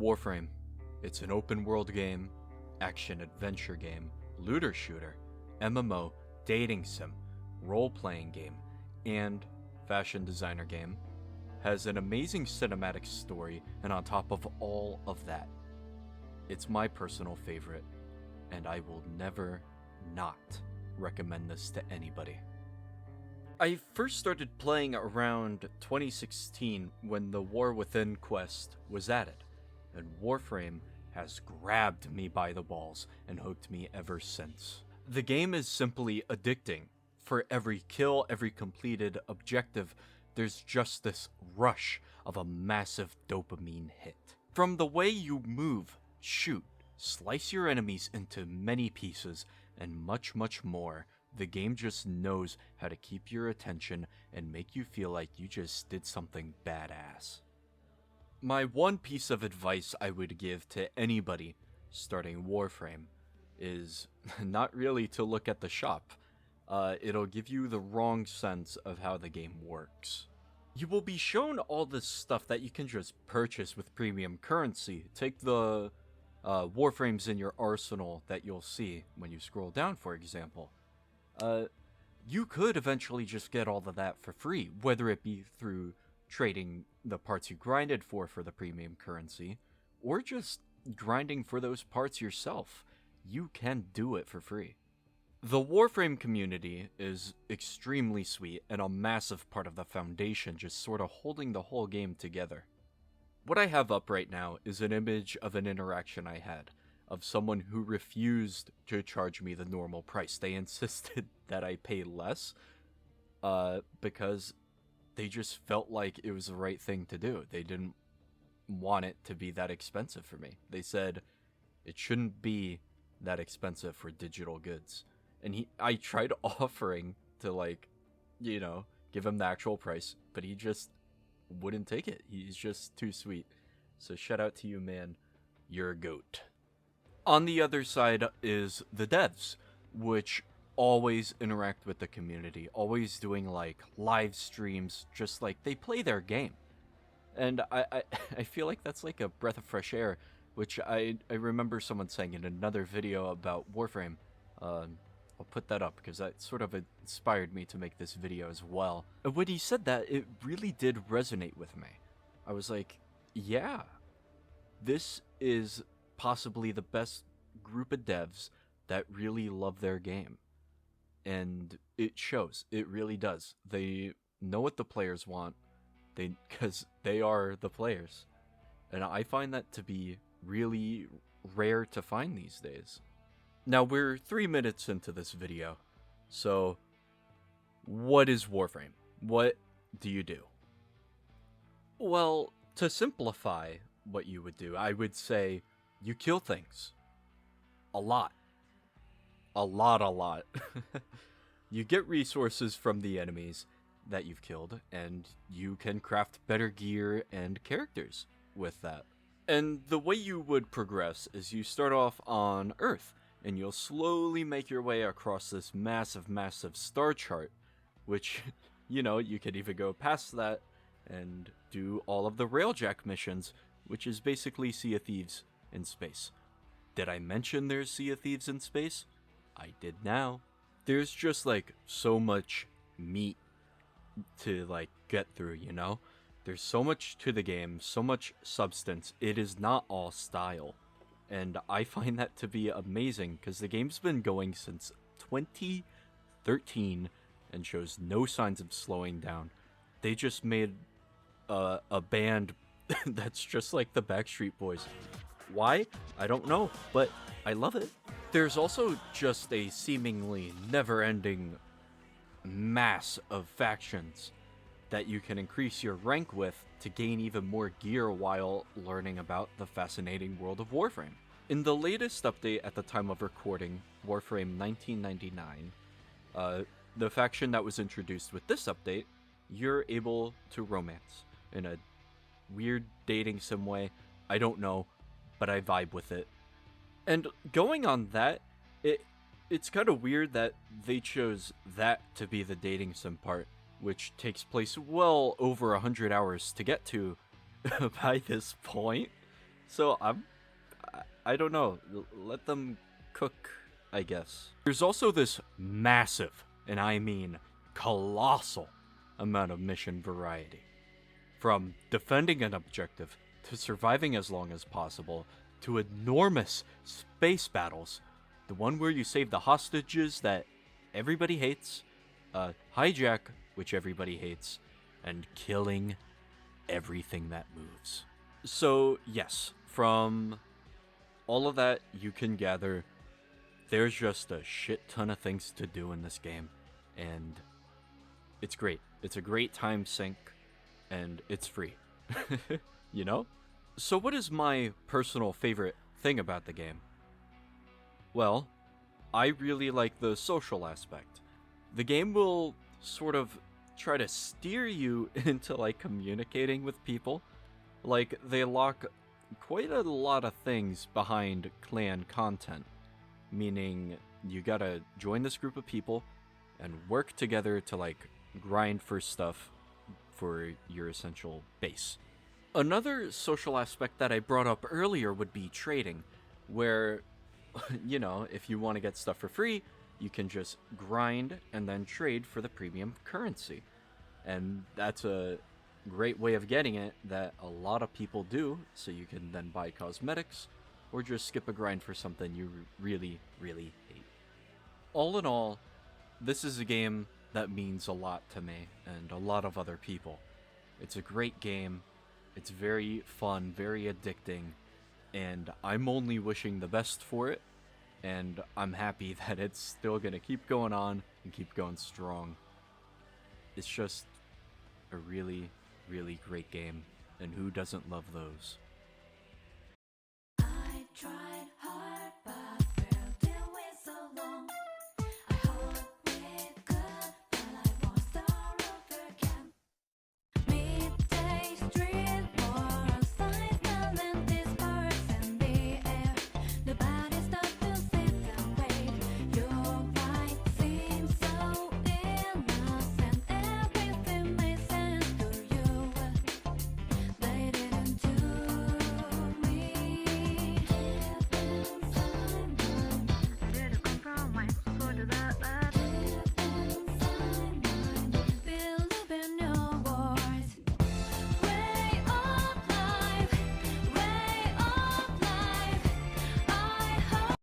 Warframe. It's an open world game, action adventure game, looter shooter, MMO, dating sim, role-playing game, and fashion designer game. Has an amazing cinematic story, and on top of all of that, it's my personal favorite, and I will never not recommend this to anybody. I first started playing around 2016 when the War Within quest was added, and Warframe has grabbed me by the balls and hooked me ever since. The game is simply addicting. For every kill, every completed objective, there's just this rush of a massive dopamine hit. From the way you move, shoot, slice your enemies into many pieces, and much, much more, the game just knows how to keep your attention and make you feel like you just did something badass. My one piece of advice I would give to anybody starting Warframe is not really to look at the shop. It'll give you the wrong sense of how the game works. You will be shown all this stuff that you can just purchase with premium currency. Take the Warframes in your arsenal that you'll see when you scroll down, for example. You could eventually just get all of that for free, whether it be through trading the parts you grinded for the premium currency, or just grinding for those parts yourself. You can do it for free. The Warframe community is extremely sweet and a massive part of the foundation, just sort of holding the whole game together. What I have up right now is an image of an interaction I had, of someone who refused to charge me the normal price. They insisted that I pay less, because they just felt like it was the right thing to do. They didn't want it to be that expensive for me. They said it shouldn't be that expensive for digital goods. And I tried offering to, give him the actual price, but he just wouldn't take it. He's just too sweet. So shout out to you, man. You're a goat. On the other side is the devs, which always interact with the community, always doing live streams, just like they play their game. And I feel like that's like a breath of fresh air, which I remember someone saying in another video about Warframe. I'll put that up because that sort of inspired me to make this video as well. And when he said that, it really did resonate with me. I was like, yeah, this is possibly the best group of devs that really love their game. And it shows. It really does. They know what the players want, because they are the players. And I find that to be really rare to find these days. Now, we're 3 minutes into this video, so what is Warframe? What do you do? Well, to simplify what you would do, I would say you kill things. A lot. A lot. You get resources from the enemies that you've killed, and you can craft better gear and characters with that. And the way you would progress is you start off on Earth, and you'll slowly make your way across this massive, massive star chart, which, you could even go past that and do all of the Railjack missions, which is basically Sea of Thieves in space. Did I mention there's Sea of Thieves in space? I did now. There's just, so much meat to, get through, There's so much to the game, so much substance. It is not all style. And I find that to be amazing, because the game's been going since 2013 and shows no signs of slowing down. They just made a band that's just like the Backstreet Boys. Why? I don't know, but I love it. There's also just a seemingly never-ending mass of factions that you can increase your rank with to gain even more gear while learning about the fascinating world of Warframe. In the latest update at the time of recording, Warframe 1999, the faction that was introduced with this update, you're able to romance in a weird dating sim way. I don't know, but I vibe with it. And going on that, it's kind of weird that they chose that to be the dating sim part, which takes place well over 100 hours to get to by this point. So I don't know. Let them cook, I guess. There's also this massive, and I mean colossal, amount of mission variety. From defending an objective, to surviving as long as possible, to enormous space battles. The one where you save the hostages that everybody hates, hijack, which everybody hates, and killing everything that moves. So, yes, from all of that, you can gather there's just a shit ton of things to do in this game, and it's great. It's a great time sink, and it's free. You know? So, what is my personal favorite thing about the game? Well, I really like the social aspect. The game will sort of try to steer you into like communicating with people. Like, they lock quite a lot of things behind clan content, meaning you gotta join this group of people and work together to like grind for stuff for your essential base. Another social aspect that I brought up earlier would be trading, where, you know, if you want to get stuff for free, you can just grind and then trade for the premium currency. And that's a great way of getting it that a lot of people do, so you can then buy cosmetics or just skip a grind for something you really, really hate. All in all, this is a game that means a lot to me and a lot of other people. It's a great game. It's very fun, very addicting, and I'm only wishing the best for it, and I'm happy that it's still gonna keep going on and keep going strong. It's just a really, really great game, and who doesn't love those? I try